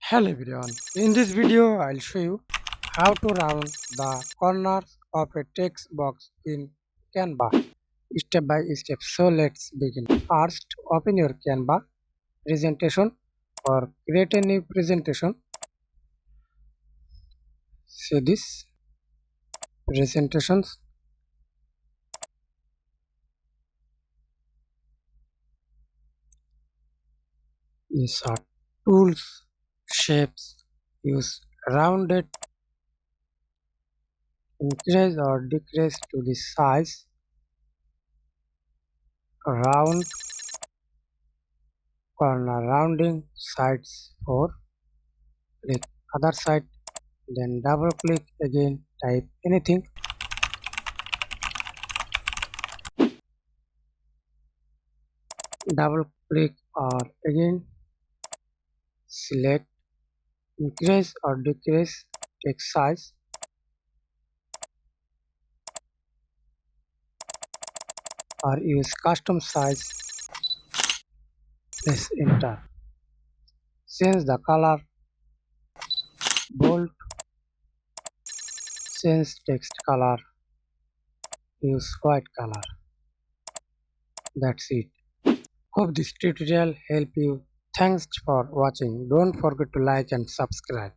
Hello everyone, in this video I'll show you how to round the corners of a text box in Canva step by step. So let's begin. First, open your Canva presentation or create a new presentation. See this presentations, insert tools, shapes, use rounded, increase or decrease to the size, round corner rounding sides for click other side, then double click again, type anything, double click or again select increase or decrease text size or use custom size, press enter, change the color, bold, change text color, use white color. That's it. Hope this tutorial help you. Thanks for watching. Don't forget to like and subscribe.